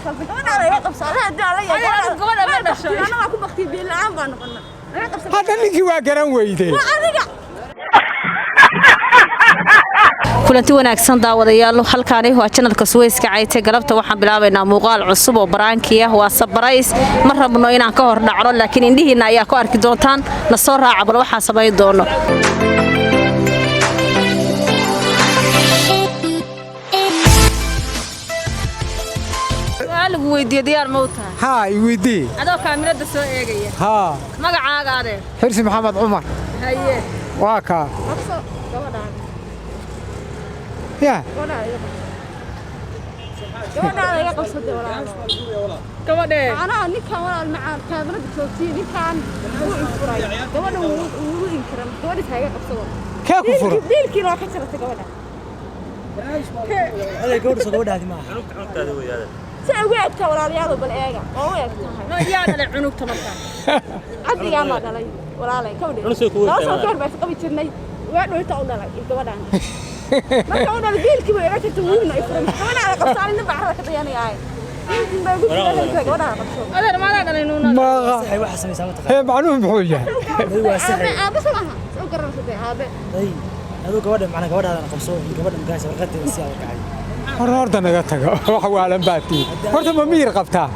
خلصك أنا لا يقف صارها جالة يا جالة ما دشوا أنا ما أكون بختي بالعام بنقولنا هذا اللي جوا جرام ويدي kulanti wanaagsan daawadayaal halkaani waa channelka Suwayska Cayte galabta waxaan bilaabaynaa muuqaal cusub oo baraankiya waa sabarays ma rabno inaan ka hor dhacno laakiin indhihiina ayaa ku arki doontaan la soo raaca bal waxaan sameey doono su'aal weydiiyo diyaar ma u tahay ها ويدي adoo kaamirada soo eegaya ها magacaaga adeer حرسي محمد عمر haye واكا يا أنا لا يقف صدق ولا gabadhe أنا نكان ولا المعان كاميرا بتوتي نكان هو إنفراي كمان هو إنكرم كمان يساعد قصور كيف كفر ديل كيلو كسرت كمان هذا كورس كورس هذه ما سأوقعت ولا رياضة بالإيجا أوقعت no yaa dhalay cunugta markaa عدي يا ما دلي ولا لا كودي لا سكر بس قبل ترني وين يتعود لا كمان ما كمان ديل كيلو يا ريت تقولنا إفرم كمان على قصار إنه بعرف كذا هاي adeer ma dhalay nuuna ما هاي واحد سنة سامتك هي معلوم بحوجة هو سحر أبى سمعها سكر صدق أبى هاي هذا كورس معنا كورس هذا قبصون كورس مقاس ورقتي بس يا وقعي horta naga tago wax waalan baati horta ma miir qabtaa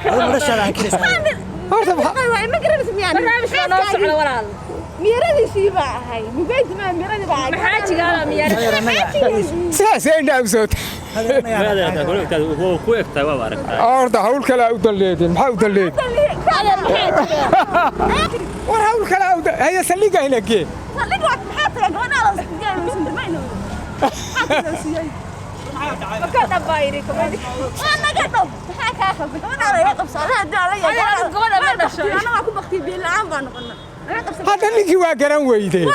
هذا مرشح عن كذا horta ما قررت يعني barnaamijka noo socdo walaal ميرادي سيبا هاي مبيت ما ميرادي بعد maxaa jigaala miyaa saas ay dhaabsoot هو كويك تاي وارك horta hawl kale u daleedin maxaa u daleed war hawl kale u haya saliga inagee خليك وقت حتى انا جاي من ما ينو كذا بايريكم انا قطب حاك اخذ انا لا يقف صارها جالة يا gabadha ma dhasho انا ما اكون بختي بالعام بنقولنا هذا اللي جوا جرام ويدي انا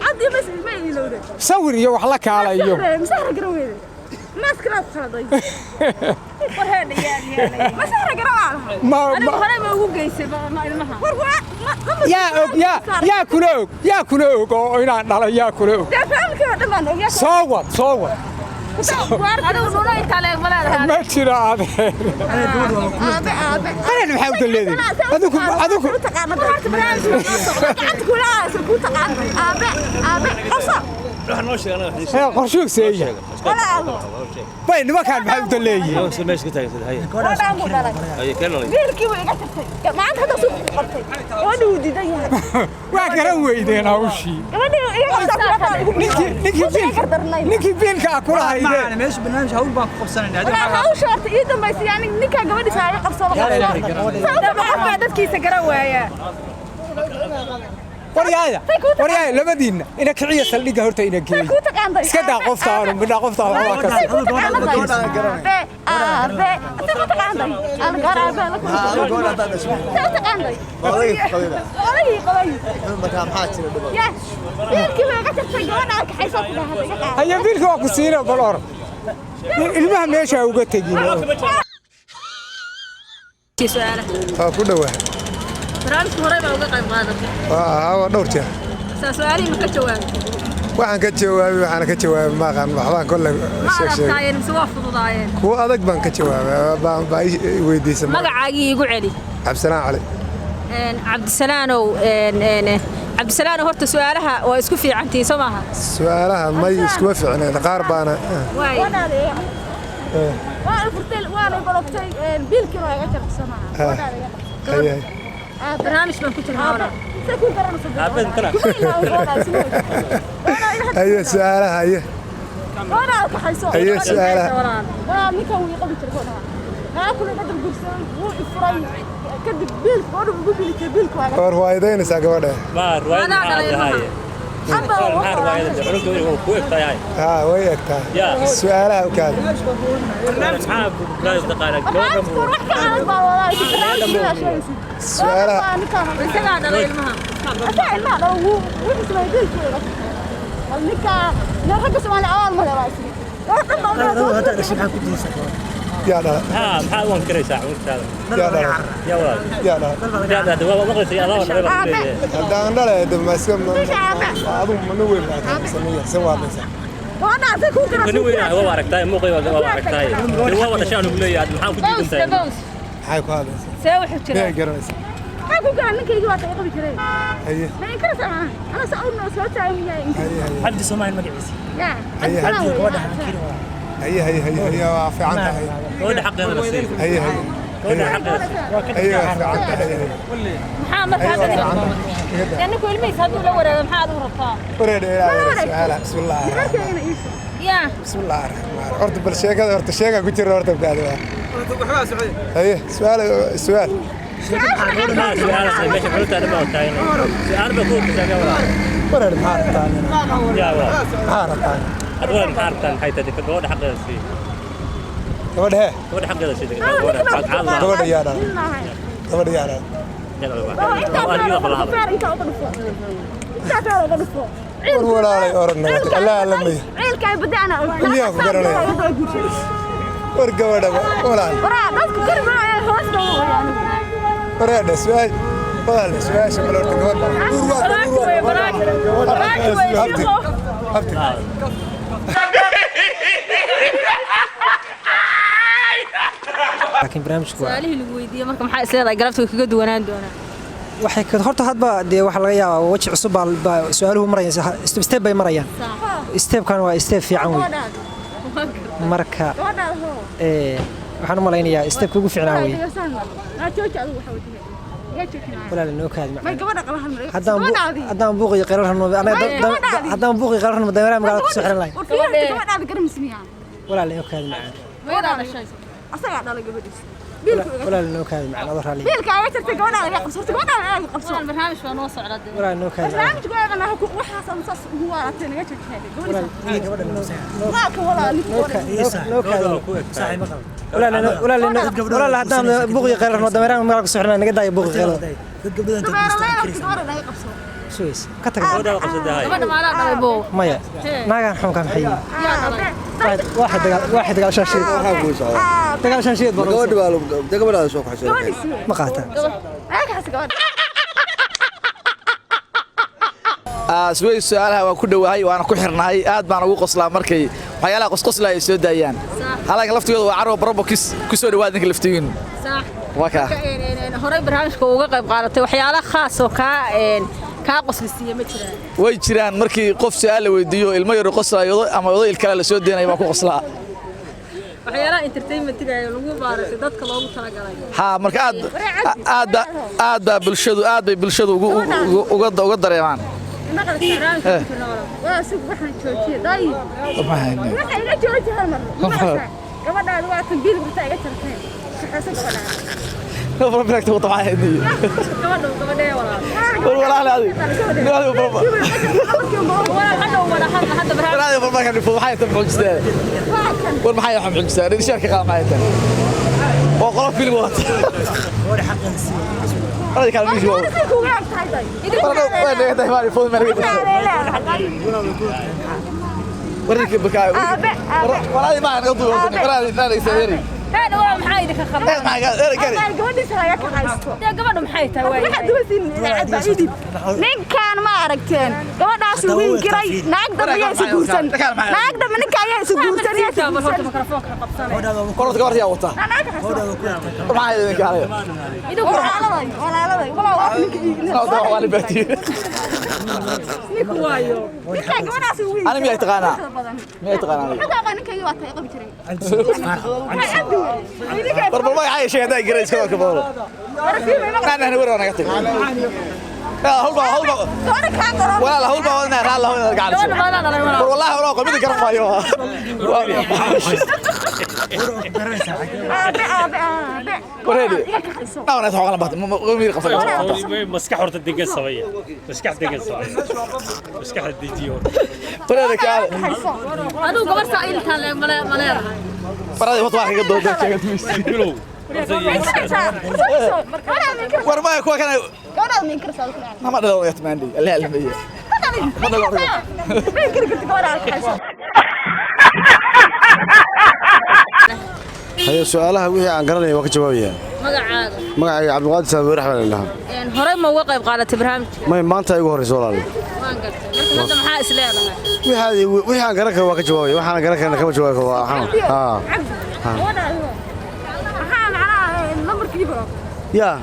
عندي بس ما يلو sawir iyo wax la kaalayo مسحر قروي ماسكرات خلطي warheena yaa مسحر قروي ma anigu hore ma ugu geysay ma ilmaha yaa kula og oo inaan dhalay yaa kula og soo wad adigu nuuna intaa leeg ma leedahay ma jiro adeer أنا maxaa u daleedin adigu qorshuu seeya bay nimankaan maxaa u daleeyeen ماشي كنت هاي هاي كانوا waa garan weydeen hawshii ninkii biilka kula haydeen أنا ماشي برنامج هقول بقى قبصنا dadkiisa garan waaya waryaaya labadiinna ina kiciya saldhigga horta ina geey iska daa qoftaanu midhaa qoftaa waa ka haya biilka waa ku siina bal or ilmaha meesha uga tegin ku dhawaa barnaamijka hore baa uga qayb qaadatay waa dhowr jeer su'aalihi ma ka jawaabay waxaan ka jawaabay waxaan ka jawaabay ma aqaan waxbaan kolle ma aragtaayeen mise waa fududaayeen kuwa adag baan ka jawaabay baa weydiisay magacaagii igu celi cabdisalaan cali cabdisalaanow cabdisalaanow horta su'aalaha waa isku fiicantii soo maaha su'aalaha may iskuma fiicneen qaar baana barnaamij baan ku jirnaa haye su'aalaha haye su'aalaha war waayidaynaysaa gabadha ما رواية كويك تاي هاي ها way egtaa يا su'aalaha u kaada أصحاب لا دقائق su'aalaha isagaa dhalay ilmaha هذا الشيء حق الجنس yaa dhala ها محل وان كريسة عمرك هذا yaa dhala يا ولد yaa dhala يا ده والله مغرس يا الله haddaan dhalay damaaskan adigu mana weyn baa sameysan waa وانا عايزك كوكا كني وين هو عرفتها مو قيمة هو عرفتها هو ولا شأنه بلي عاد محاول كنت أنت حي كهذا سوي حجرة ما يقرنس ما كوكا أنك يجوا تقبل كذا هي ما ينكر سمع أنا سأقول إنه سويت عمي هي عبد السماء المقعسي يا هي عبد القوادة كيلو هي في عنده هو ده حق هذا السيف هي هو ده حق هي في عنده هي محمد هذا لأنك الميس هذول الأول محمد ورطة ورد بسم الله يا بسم الله الرحمن الرحيم أرد بالشيء أرد الشيء كنت أرد بهذا هي سؤال سؤال ماشي حلوة أنا ما قلتها أنا بقول كذا ورد محارب ثاني يا ولد محارب ثاني أقول محارب ثاني حيث هذيك هو ده حق هذا السيف ورد هي هو ده حق هذا السيف هو ده حق عظمة ورد يا رب ورد يا رب ولا أورنا لا لا مي عيل كان بدأنا مي أخو قرنا ورقة ولا ورد سوي ولا سوي شو بلور تقول لكن برنامجك سؤاله اللي ويديه marka maxaa isleedahay galabta kaga duwanaan doona waxay ka horta hadba de waxa laga yaabaa waji cusub baa su'aaluhu marayaan step by marayaan step kan waa step fiican weey marka waxaan u malaynayaa step ugu fiicnaa weey ولا لأنه كاد ما يقبض قلها المريض هذا بوقي قررهم أنا هذا بوقي قررهم مديرة ما قالت سحر الله قبض قرم سميها ولا لأنه كاد معنا وين هذا الشيء أصلا على قبض ولا لأنه كاد معنا ظهر لي بيلك عايز تقول على قبص تقول على قبص البرنامج بنوصل على ولا لأنه كاد البرنامج قال أنا هو وحصل مصص هو على تاني ولا لا هذا بوقي قررهم مديرة ما قالت سحر الله نقدر بوقي قرر سويس كتر gabadha maala dhalay boo maya naagan xun kan xiyay واحد قال شاشيد قال شاشيد gabadha soo kaxshay ما قاطع سوي سؤالها waa ku dhawahay waana ku xirnahay aad baan ugu qoslaa markay waxyaalaha qosqoslaa ay soo daayaan halka laftigooda waa carwo barobokis ku soo dhawaad ninka laftigiin sax waka horay barnaamijka uga qayb qaadatay waxyaalaha khaas oo ka qoslisiye ma jiraan way jiraan markii qof su'aal la weydiiyo ilmo yar qoslayo ama oday kale la soo deenay baa ku qoslaa waxyaalaha entertainment-ga lagu baaratay dadka loogu talagalay ha marka aad bay bulshadu uga dareemaan واسوق waxaan joojiyay day waxay la joojiyay hal mar gabadhaadu waa tan biil burta iga tartay shaqaysan gabadhaadu بربنا كتبوا طبعا هدي gabadha والله لا هذه لا بربنا لا بربنا كان يفوز حياته معجزة والله حياته معجزة اللي شارك قام حياته وقرب في الوقت ولا حق نسي هذا كان يجوا وين ده ما يفوز ما وريك بكاء ولا ما نقضي ولا يسيري هذا هو محايد كخبر ما قال gabadhii saaya ka haysto gabadhu maxay tahay waxa duusin nin kan ma aragteen gabadhaas wiil giray naag dambiya isu guursan naag dambe ninka ayaa isu guursan mikrofoonka qabsanay قرط قرط يا وطا ما هي ذيك عليه walaaladay لا والله باتي ninku waayo ninka gabadhaas wiil انا ما يتقانا ما يتقانا ninka ninka waa tay qabi jiray بربل ما عايش هذا جريس كذا كبار أنا ورانا قتل لا هول ولا هول أنا قال له قاعد والله وراك بدي كرم أيوه وريدي أنا أتوقع لبعض مير قفل مسكح ورد الدقة الصبية مسكح الدقة الصبية مسكح الديجيور وريدي كان aduu gabar saa'il kan maleera برادي وطواح يقدر ده كذا تمشي ورما يكون كان gabadhaas nin karsaa ما ده يا تماندي اللي علمية ما ده هي سؤالها وهي عن قرني وقت جوابيها magacaaga عبد القادر سامي رحمه الله horay ma uga qayb qaadatay barnaamijka ما أنت يقول رسول الله waan gartay marka maxaa is leedahay wixii aan garan karo waa ka jawaabay waxaan garan karna kama jawaabi karo يا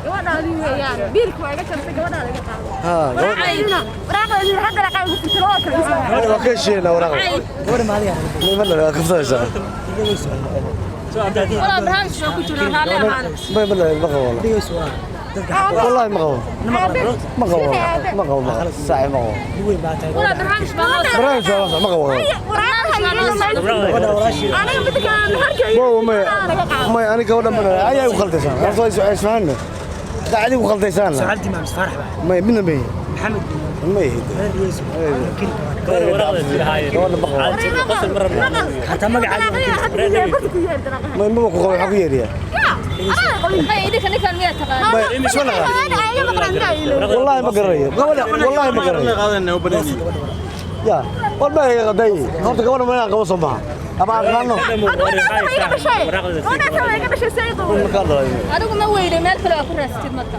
بيرك وايد كان تجونا على هذا وكل شيء لو رغم ولا كفاية ولا برهان شو كنت رهالي ما والله ما قوى ساعة ما قوى ولا برهان شو ما قوى ما أنا كونا من أيه وخلتسان أصلاً سؤال قاعدين وخلتسان سعدي ما مسفرح ما من مين محمد ما هي حتى ما قاعد ما بقول حقيقي يا والله ما قريه والله ما قريه يا والله يا غداي هرت كمان ما قوس معها ابا قانو adigu ma weyday meel kale ku raastid marka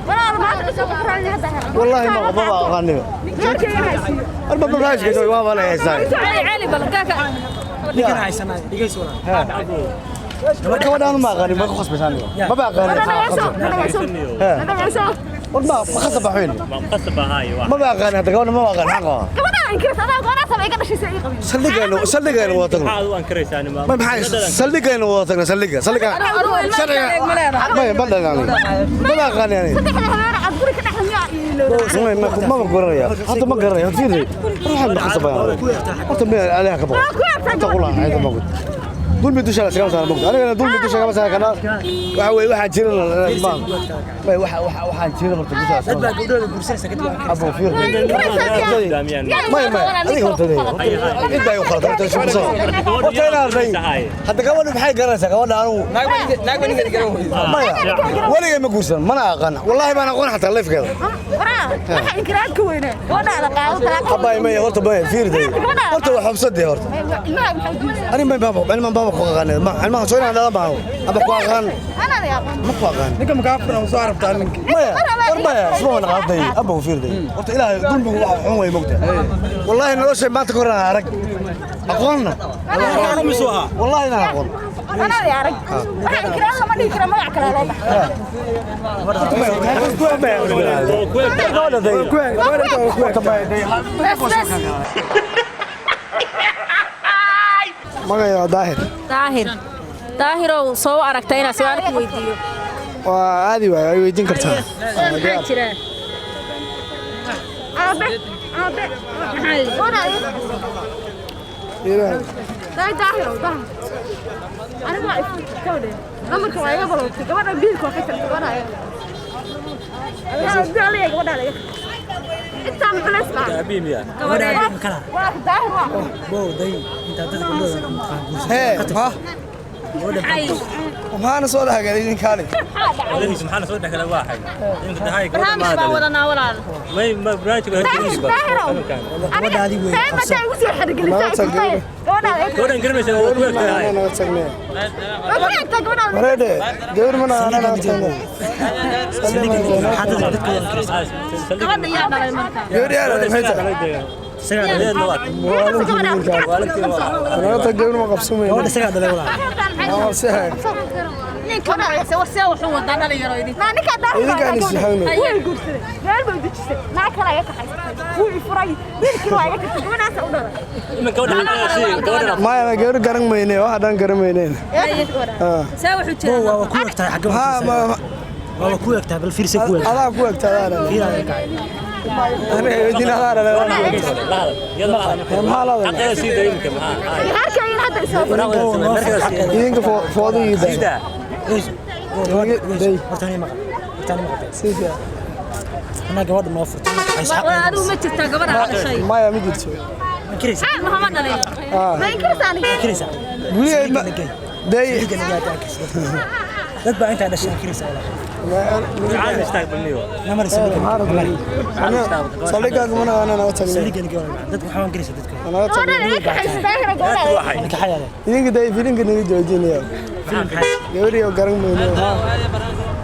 والله ما قانو arba barnaamij ka waa wala haysan cali balkaaka dhigan haysan dhigay soo كمان ما قاني ما خصبسان ما بقى قاني والله ما خصب حين ما قصبة هاي واحد ما بقى قاني هذا كمان ما بقى قاني حقه سلقة وطن هذا أنكريس أنا ما بحاجة سلقة وطن سلقة ما يبلغ يعني ما بقى قاني يعني ما بقول يا حتى ما قرر يا تفيدي روح الخصبة حتى ما عليها كبر تقول هذا ما قلت دول بدوش على سكان صار مقدار أنا دول بدوش على مثلا كنا واحد جيران ما واحد جيران مرتبط على سكان أبو فير ما هذيك هو تدي إنت يا خالد أنت شو بصير وتينا زين حتى كمان بحاجة جرسة كمان أنا ما ولا يوم يقولون ما أنا أقنع والله ما أنا أقنع حتى الليف كذا أباي ما يهرت باي فير دي هرت وحبسد دي هرت أنا ما بابا ما قاغان ما سوينا هذا ما ابا قاغان انا يا ما قاغان ninka makaafna soo arabtaa ninka ما اسمه انا قاضي ابو فير دي قلت الهي ظلمي وحن way mogta والله noloshay maanta ka horan arag aqoonna والله انا aqoon انا يا رجل waxaan kira lama dhigi karo magac kale loo magayo daahir daahirow soo aragtay inaad su'aal ku weydiiyo waa aadi way ay weydiin kartaa maxaa jira aabe daahiro aniga waa kawde namarka waa iga balowtay gabadha biilka waa ka tagtay gabadha ayaga gabadha intaan bilis baa gabadha waa daahir waa boo day inta dadka gudooda ha waxaana soo dhagalay ninkaani سبحان الله صدق كلام واحد يمكن هاي barnaamij baa wadanaa walaal ما برانش gabadha adigu way qabsan ugu soo xadgalisay gabadha كورن كرمش هاي انا تسميه gabadha مريده دور من انا تسميه gabadha yaa dhalay marka دور يا ميتا انا تجور ما قبسمين gabadha isaga dhalay walaal سهل ninka maraysa warsiya wuxuu wadaa dhalinyaro idin ninka daahir idinka aan isxaagno way guursaday meel bay dejisay naa kale ay ka xaysatay wuu furay wiilkii waa iga tagtay gabadhaas u dhalay ما انا غير غران مينه واحد ان غران مينه saa wuxuu jiraa waa ku egtahay xagga ها ما waa ku egtahay bal fiirsi ku egtahay انا ku egtaa انا ودينا هذا ما لا halkay hadda isoo idinka foodi horta ani ma سيدا ana gabadha noo furtay waxay saxay adigu ma jirtaa gabadha hadashay ما يا مجلس kirisa maxamed dhalay ma inkirsaani kirisa ولي داي dad baa inta dhashay kirisa عايز استقبلني namar sabiga انا صديقك من انا تغني sabiga dad waxaan kirisa dadka انا gabadha ay ka xaysatay daahir gabadha ka xayale idinka day filinka naga joojinaya gabadhi oo garan mayno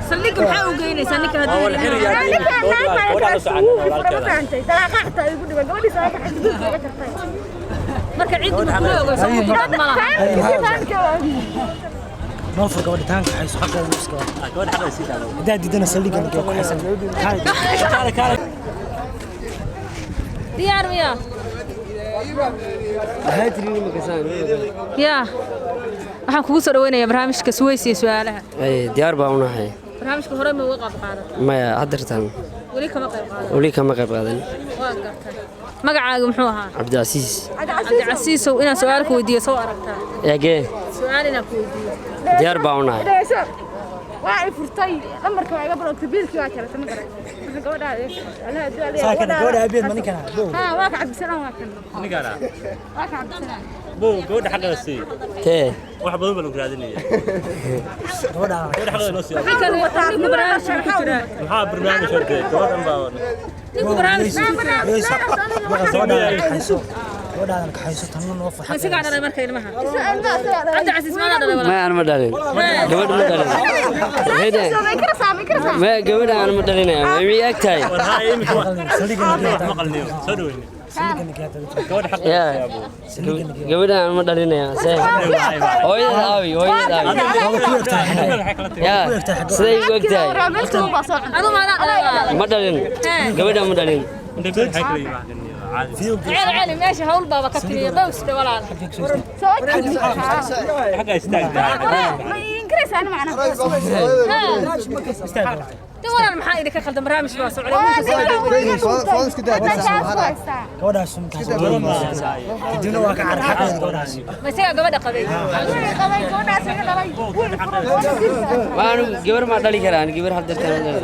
saldhigga maxaa u geynaysaa ninka أول haddii حين يا ninka naagta ay ka suu furama fahamtay dalaaqa xataa igu dhiban gabadhiisa ay ka xaysatay marka cid ma kula ogeyso qurad ma laha ما فرق ولا تانك حيس حق المسكوا قول حق يصير هذا دا دينا سليق انا كيف حسن diyaar miya هاتري مكسان ya waxaan kugu soo dhaweynayaa barnaamijka Suways iyo su'aalaha ديار باوناhay barnaamijka hore ma uga qayb qaadan ما حضرتان wali kama qayb qaadan ولي كما قيب قادن waan gartay magacaagu muxuu ahaa عبد العزيز Cabdicasiis oo inaan su'aal ku weydiiyo soo aragtaa يا جي su'aal inaan ku weydiiyo ديار باوناhay waa ay furtay lambarka waa iga barogtay biilkii waa jaray ma garan ساكن قول ابي ما كان ها waa ka cabdisanaan waa kan نقرا waa ka cabdisanaan بو قول حق يصير تي واحد بدو بالقرادنيه قول قول حق يصير kan wataa barnaamijka ku jira maxaa barnaamij hortay gabadhan baa ninku barnaamij حيسو قول انا حيسو تنن وفر ma sigaa dhalay markay ilmaha Cabdicasiis ma dhalay walaal ما انا ما دالين قبل ما دالين هيدا ما قبل انا ما دالين مي اكتاي war haa imika maqalniyo soo dhaweyn gabadh xaq يا قبل انا ما دالين يا سي هوي داوي يا سيدي وقتاي adu ma dhalay ما دالين قبل ما دالين inta gabadh xaq leeyahay عادي ceel meesha hawl baaba ka tiriyo bows walaal حق يستاهل ingiriis aan macna walaal maxaa idinka khaldan barnaamijka waa socday قول اسم دينا واك عرق ma isaga gabadha qabay ما انا قبل ما دالي كران قبل حضرتان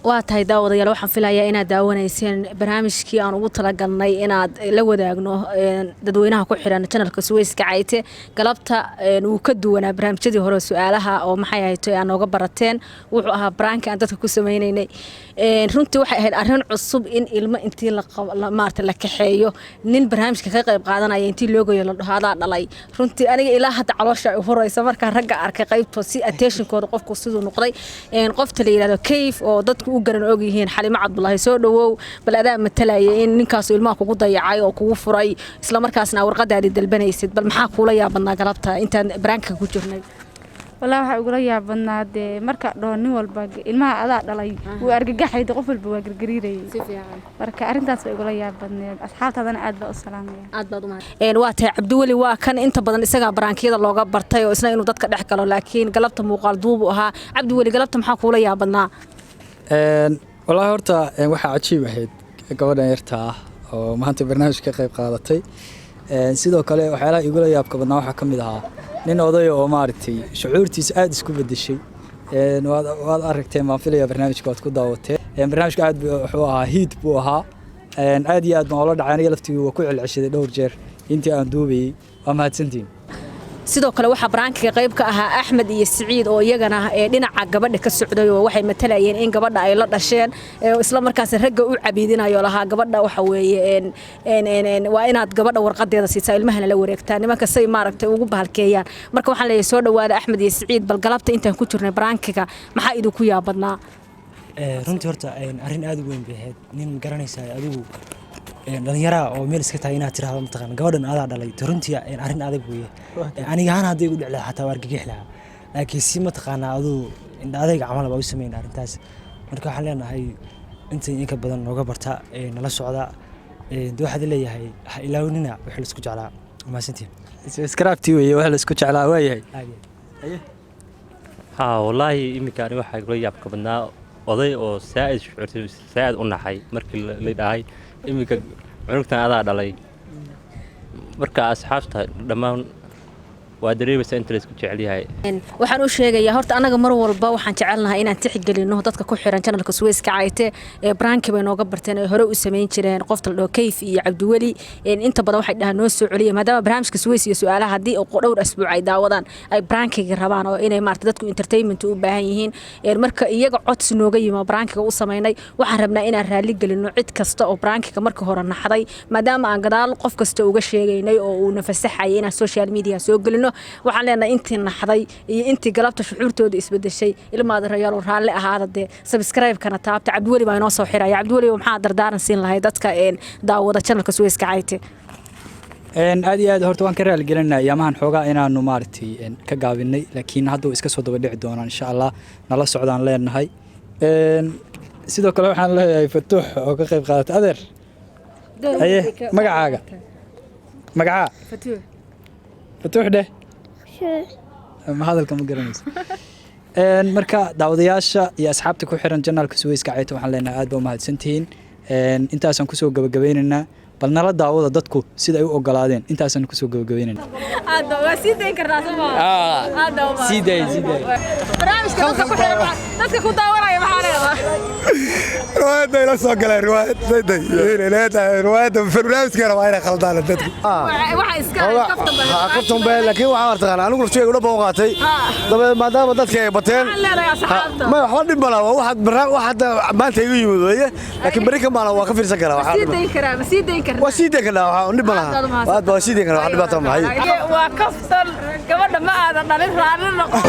waa tahay daawadayaal waxaan filayaa inaad daawanayseen barnaamijkii aan ugu talagalnay inaad la wadaagno dadweynaha ku xiran channelka Suways Kacayte galabta uu ka duwanaa barnaamijyadii hore su'aalaha oo maxay ahayd aan nooga barateen wuxuu ahaa brank aan dadka ku sameeynay runtii waxay ahayd arrin cusub in ilmo intii la maartay la kaxeeyo nin barnaamijka ka qayb qaadanaya intii loogayo la dhahaada dhalay runtii aniga ilaa hadda caloosha u horeysa marka ragga arkay qaybto si attention-kooda qofku sidoo noqday qofta la yiraahdo Kayf oo dadku u garan og yihiin Xalimo Cabdullaahi soo dhawow bal adaa matalaya in ninkaas ilmaha kugu dayacay oo kugu furay isla markaasna warqadaadi dalbanaysid bal maxaa kula yaabadnaa galabta intaan branka ku jirnay والله waxa ugu la yaabanaade marka dhoon walba ilmaha adaa dhalay uu argagaxay qof walba waa gargariiray si fiican marka arintaas way ugu la yaabanayd asxaabtadana aad baa u salaamaya aad baad u mahad waa tahay Cabdiwali waa kan inta badan isaga barankiyada looga bartay oo isna inuu dadka dhex galo laakiin galabta muuqaal duub u ahaa Cabdiwali galabta maxaa kula yaabadnaa والله horta waxa cajiib ahayd gabadhan yarta ah oo maanta barnaamijka qayb qaadatay sidoo kale waxyaalaha igu la yaabka badnaa waxa kamid ahaa nin oday oo maartay shucuurtiisa aad isku bedeshay waad aragtay ma filaya barnaamijka waad ku daawateen barnaamijka aad wuxuu ahaa hiid buu ahaa aad iyo aad ma la dhacay aniga laftigu waa ku celceshaday dhowr jeer intii aan duubayay waa mahadsantiin sidoo kale waxa brankiga qayb ka ahaa Axmed iyo Saciid oo iyagana dhinaca gabadha ka socday oo waxay matalayeen in gabadha ay la dhasheen isla markaas ragga u cabiidinayo laha gabadha waxa weeye waa inaad gabadha warqadeeda siisaa ilmaha la wareegtaa nimanka say maaragtay ugu bahalkeeyaan marka waxaan leeyahay soo dhawaada Axmed iyo Saciid bal galabta intaan ku jirnay brankiga maxaa idinku yaabadnaa runtii horta arrin aad u weyn bay ahayd nin garanaysa adigu dhalinyara oo meel iska tahay inaad tiraahdo mataqaan gabadhan adaa dhalay runtii arrin adag weeye aniga ahaan hadday igu dhiclaa xataa waa argagax lahaa laakiin si mataqaanaa aduu adayga camal baa u sameyn arrintaas marka waxaan leenahay inta inka badan nooga barta nala socda waxaad leeyahay ha ilaawnina wixii la isku jeclaa maasantiin subscribe weeye waxa la isku jeclaa waayahay ها والله imika ani waxa igu yaab ka badnaa oday oo saad u naxay markii la dhahay imika cunugtan adaa dhalay marka asxaabta dhamaan waa dareemaysaa inta la isku jecel yahay waxaan u sheegayaa horta anaga mar walba waxaan jecelnahay inaan tixgelino dadka ku xiran channelka Suways Kacayte branki bay nooga barteen ay hore u sameyn jireen qofta la dhaho Kayf iyo Cabdiwali inta badan waxay dhahaan noo soo celiya maadaama barnaamijka Suways iyo su'aalaha hadii oo dhowr asbuuc ay daawadaan ay brankiga rabaan oo inay maarta dadku entertainment u baahan yihiin marka iyaga codsi nooga yima brankiga u sameynay waxaan rabnaa inaan raali gelino cid kasta oo brankiga marka hore naxday maadaama aan gadaal qof kasta uga sheegaynay oo uu nafasaxay inaan social media soo gelino dayno waxaan leenahay intii naxday iyo intii galabta shucuurtooda isbedeshay ilmaada rayaal raalli ahaada dee subscribe-kana taabta Cabdiweli baa inoo soo xiraya Cabdiweli maxaa dardaaran siin lahayd dadka daawada channelka Suwayska Cayte aad iyo aad horta waan ka raali gelinayaa yaamahan xoogaa inaanu maartay ka gaabinay laakiin hadda uu iska soo daba dhici doonaa insha Allah nala socdaan leenahay sidoo kale waxaan leeyahay Fatuux oo ka qayb qaatay adeer magacaaga Fatuux dheh ma hadalka ma garanayso marka daawadayaasha iyo asxaabta ku xiran channelka Suwayska Cayte waxaan leenahay aad baa mahadsantihiin intaasaan ku soo gabagabaynaynaa bal nala daawada dadku sida ay u ogolaadeen intaasaan ku soo gabagabaynaynaa aad waa sii day karnaa Soomaa sii day barnaamijka dadka ku daawanaya maxaa leedahay رواية لا سوقل رواية زيدي رواية في البرنامج كان وايد خلطان الدتك waxa iska كفتهم بين لكن waxaan arkaan anigu shey uga booqatay daba maadaama dadka ay bateen ma wax dhib bala waxaad barnaamij waxaad maanta igu yimid weeye laakiin bari ka maana waa ka fiirsan karaa waxa sii day karaa waa sii day karaa waxa dhib bala waad baa sii day karaa wax dhibaato ma hay waa kaftan gabadha ma aadan dhalin raali noqon